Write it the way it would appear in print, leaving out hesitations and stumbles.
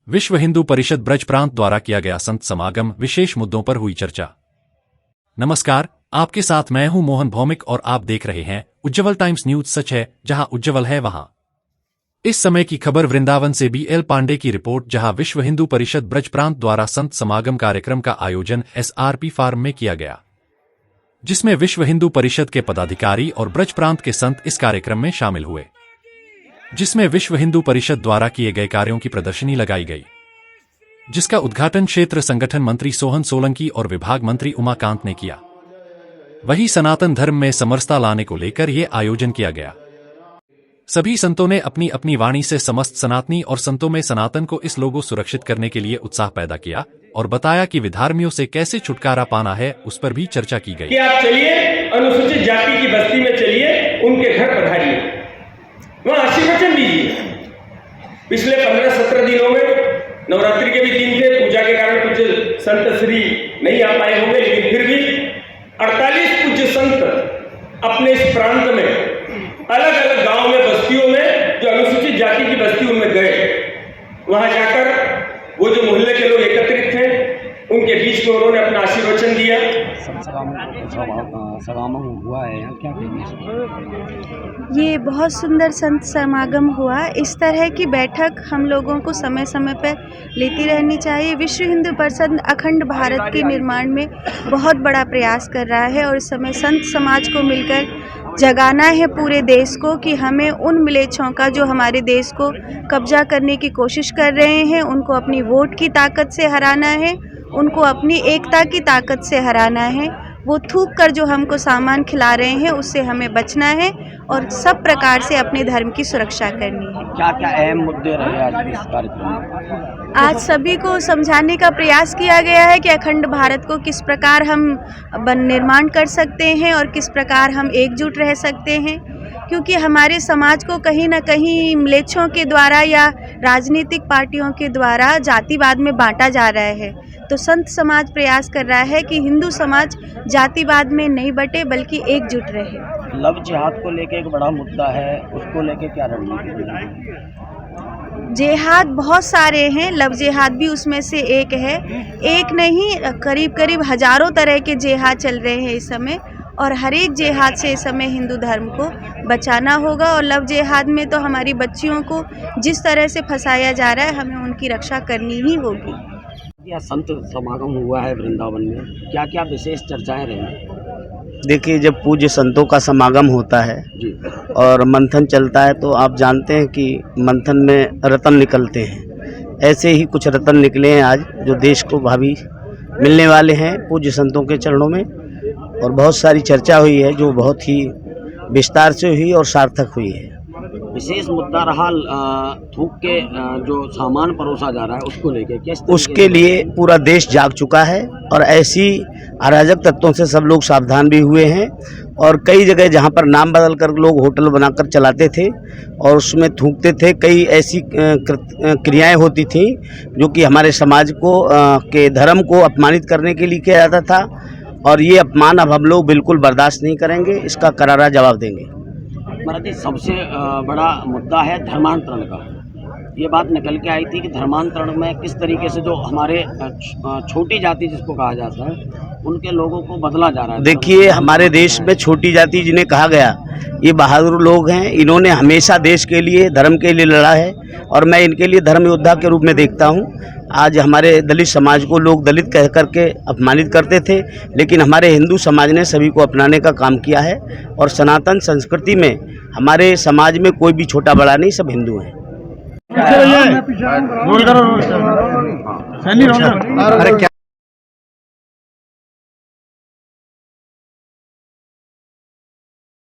विश्व हिंदू परिषद ब्रज प्रांत द्वारा किया गया संत समागम, विशेष मुद्दों पर हुई चर्चा। नमस्कार, आपके साथ मैं हूं मोहन भौमिक और आप देख रहे हैं उज्ज्वल टाइम्स न्यूज। सच है, जहां उज्ज्वल है वहां इस समय की खबर। वृंदावन से BL पांडे की रिपोर्ट। जहां विश्व हिंदू परिषद ब्रज प्रांत द्वारा संत समागम कार्यक्रम का आयोजन SRP फार्म में किया गया, जिसमें विश्व हिंदू परिषद के पदाधिकारी और ब्रज प्रांत के संत इस कार्यक्रम में शामिल हुए, जिसमें विश्व हिंदू परिषद द्वारा किए गए कार्यों की प्रदर्शनी लगाई गई, जिसका उद्घाटन क्षेत्र संगठन मंत्री सोहन सोलंकी और विभाग मंत्री उमाकांत ने किया। वहीं सनातन धर्म में समरसता लाने को लेकर यह आयोजन किया गया। सभी संतों ने अपनी अपनी वाणी से समस्त सनातनी और संतों में सनातन को इस लोगों सुरक्षित करने के लिए उत्साह पैदा किया और बताया कि विधर्मियों से कैसे छुटकारा पाना है, उस पर भी चर्चा की गई। कि आप चलिए, अनुसूचित जाति की बस्ती में चलिए, उनके घर पधारिए, वहां आशीर्वचन दीजिए। पिछले 15-17 दिनों में नवरात्रि के भी दिन थे, पूजा के कारण कुछ संत श्री नहीं आ पाए होंगे, लेकिन फिर भी 48 पूज्य संत अपने इस प्रांत में अलग अलग गांव में, बस्तियों में, जो अनुसूचित जाति की बस्ती उनमें गए। वहां जाकर वो जो मोहल्ले के लोग एकत्रित थे, उनके बीच में उन्होंने अपना आशीर्वचन दिया। समागम हुआ है, क्या कहेंगे? ये बहुत सुंदर संत समागम हुआ। इस तरह की बैठक हम लोगों को समय समय पर लेती रहनी चाहिए। विश्व हिंदू परिषद अखंड भारत के निर्माण में बहुत बड़ा प्रयास कर रहा है और इस समय संत समाज को मिलकर जगाना है पूरे देश को कि हमें उन म्लेच्छों का जो हमारे देश को कब्जा करने की कोशिश कर रहे हैं, उनको अपनी वोट की ताकत से हराना है, उनको अपनी एकता की ताकत से हराना है। वो थूक कर जो हमको सामान खिला रहे हैं, उससे हमें बचना है और सब प्रकार से अपने धर्म की सुरक्षा करनी है। क्या क्या अहम मुद्दे रहे आज इस कार्यक्रम में? आज सभी को समझाने का प्रयास किया गया है कि अखंड भारत को किस प्रकार हम निर्माण कर सकते हैं और किस प्रकार हम एकजुट रह सकते हैं, क्योंकि हमारे समाज को कहीं ना कहीं म्लेच्छों के द्वारा या राजनीतिक पार्टियों के द्वारा जातिवाद में बांटा जा रहा है। तो संत समाज प्रयास कर रहा है कि हिंदू समाज जातिवाद में नहीं बटे बल्कि एकजुट रहे। लव जिहाद को लेके एक बड़ा मुद्दा है, उसको लेके क्या रणनीति? जिहाद बहुत सारे हैं, लव जिहाद भी उसमें से एक है। एक नहीं, करीब करीब हजारों तरह के जिहाद चल रहे हैं इस समय, और हर एक जिहाद से इस समय हिंदू धर्म को बचाना होगा। और लव जिहाद में तो हमारी बच्चियों को जिस तरह से फंसाया जा रहा है, हमें उनकी रक्षा करनी ही होगी। यह संत समागम हुआ है वृंदावन में, क्या क्या विशेष चर्चाएं रही? देखिए, जब पूज्य संतों का समागम होता है और मंथन चलता है, तो आप जानते हैं कि मंथन में रत्न निकलते हैं। ऐसे ही कुछ रत्न निकले हैं आज, जो देश को भावी मिलने वाले हैं पूज्य संतों के चरणों में। और बहुत सारी चर्चा हुई है जो बहुत ही विस्तार से हुई और सार्थक हुई है। विशेष मुद्दा रहा थूक के जो सामान परोसा जा रहा है, उसको लेके किस? उसके लिए पूरा देश जाग चुका है और ऐसी अराजक तत्वों से सब लोग सावधान भी हुए हैं। और कई जगह जहां पर नाम बदल कर लोग होटल बनाकर चलाते थे और उसमें थूकते थे, कई ऐसी क्रियाएं होती थी जो कि हमारे समाज को के धर्म को अपमानित करने के लिए किया जाता था। और ये अपमान अब हम लोग बिल्कुल बर्दाश्त नहीं करेंगे, इसका करारा जवाब देंगे। महाराज जी, सबसे बड़ा मुद्दा है धर्मांतरण का। ये बात निकल के आई थी कि धर्मांतरण में किस तरीके से जो हमारे छोटी जाति जिसको कहा जाता है, उनके लोगों को बदला जा रहा है। देखिए, हमारे देश में छोटी जाति जिन्हें कहा गया, ये बहादुर लोग हैं। इन्होंने हमेशा देश के लिए, धर्म के लिए लड़ा है और मैं इनके लिए धर्म योद्धा के रूप में देखता हूँ। आज हमारे दलित समाज को लोग दलित कह करके अपमानित करते थे, लेकिन हमारे हिंदू समाज ने सभी को अपनाने का काम किया है। और सनातन संस्कृति में हमारे समाज में कोई भी छोटा बड़ा नहीं, सब हिंदू हैं।